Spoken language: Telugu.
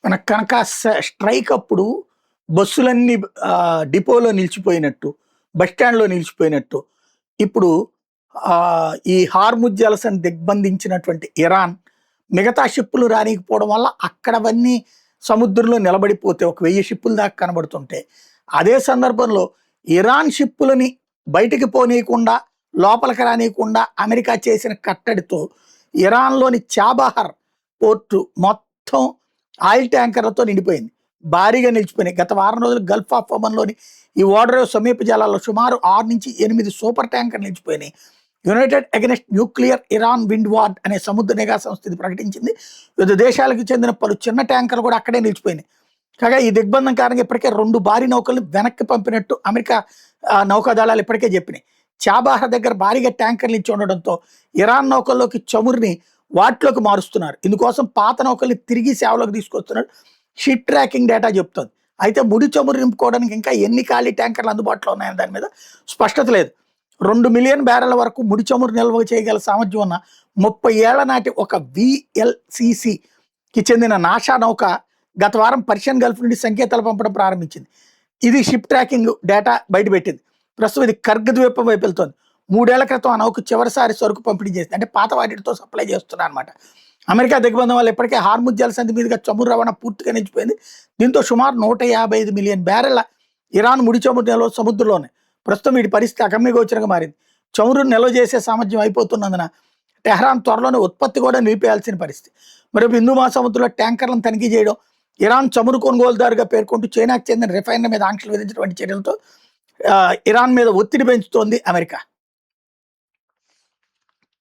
మనకు కనుక స్ట్రైక్ అప్పుడు బస్సులన్నీ డిపోలో నిలిచిపోయినట్టు, బస్ స్టాండ్‌లో నిలిచిపోయినట్టు, ఇప్పుడు ఈ హార్ముజ్ జలసని దిగ్బంధించినటువంటి ఇరాన్ మిగతా షిప్పులు రానీకపోవడం వల్ల అక్కడవన్నీ సముద్రంలో నిలబడిపోతే ఒక 1000 షిప్పుల దాకా కనబడుతుంటే, అదే సందర్భంలో ఇరాన్ షిప్పులని బయటికి పోనీయకుండా, లోపలికి రానీయకుండా అమెరికా చేసిన కట్టడితో ఇరాన్‌లోని చాబహార్ పోర్టు మొత్తం ఆయిల్ ట్యాంకర్లతో నిండిపోయింది. భారీగా నిలిచిపోయినాయి. గత వారం రోజులు గల్ఫ్ ఆఫ్ ఒమన్‌లోని ఈ ఓడరేవు సమీప జలాల్లో సుమారు 6-8 సూపర్ ట్యాంకర్లు నిలిచిపోయినాయి. United Against Nuclear Iran Windward అనే సముద్ర నిఘా సంస్థ ఇది ప్రకటించింది. వివిధ దేశాలకు చెందిన పలు చిన్న ట్యాంకర్లు కూడా అక్కడే నిలిచిపోయినాయి. కాగా ఈ దిగ్బంధం కారణంగా ఇప్పటికే 2 భారీ నౌకలను వెనక్కి పంపినట్టు అమెరికా నౌకాదళాలు ఇప్పటికే చెప్పినాయి. చాబహార్ దగ్గర భారీగా ట్యాంకర్లు ఇచ్చి ఉండడంతో ఇరాన్ నౌకల్లోకి చమురుని వాటిలోకి మారుస్తున్నారు. ఇందుకోసం పాత నౌకల్ని తిరిగి సేవలోకి తీసుకొస్తున్నారు. షిప్ ట్రాకింగ్ డేటా చెప్తోంది. అయితే ముడి చమురు నింపుకోవడానికి ఇంకా ఎన్ని ఖాళీ ట్యాంకర్లు అందుబాటులో ఉన్నాయని దాని మీద స్పష్టత లేదు. 2 మిలియన్ బ్యారెల వరకు ముడి చమురు నిల్వ చేయగల సామర్థ్యం ఉన్న 30 ఏళ్ల నాటి ఒక VLCCకి చెందిన నాసా నౌక గత వారం పర్షియన్ గల్ఫ్ నుండి సంకేతాలు పంపడం ప్రారంభించింది. ఇది షిప్ ట్రాకింగ్ డేటా బయటపెట్టింది. ప్రస్తుతం ఇది కర్గ్ ద్వీపం వైపు వెళ్తోంది. 3 ఏళ్ల క్రితం ఆ నౌక చివరిసారి సరుకు పంపిణీ చేసింది. అంటే పాత వాటితో సప్లై చేస్తున్నారు అనమాట. అమెరికా దిగ్బంధం వల్ల ఇప్పటికే హార్ముజ్ జలసంధి మీదుగా చమురు రవాణా పూర్తిగా నిలిచిపోయింది. దీంతో సుమారు 155 మిలియన్ బ్యారెల ఇరాన్ ముడి చమురు నిల్వ సముద్రంలోనే. ప్రస్తుతం వీటి పరిస్థితి అగమ్యగోచరంగా మారింది. చమురు నిల్వ చేసే సామర్థ్యం అయిపోతున్నందున టెహ్రాన్ త్వరలోనే ఉత్పత్తి కూడా నిలిపేయాల్సిన పరిస్థితి. మరొక హిందూ మహాసముద్రంలో ట్యాంకర్లను తనిఖీ చేయడం, ఇరాన్ చమురు కొనుగోలుదారుగా పేర్కొంటూ చైనాకు చెందిన రిఫైనరీ మీద ఆంక్షలు విధించినటువంటి చర్యలతో ఇరాన్ మీద ఒత్తిడి పెంచుతోంది అమెరికా.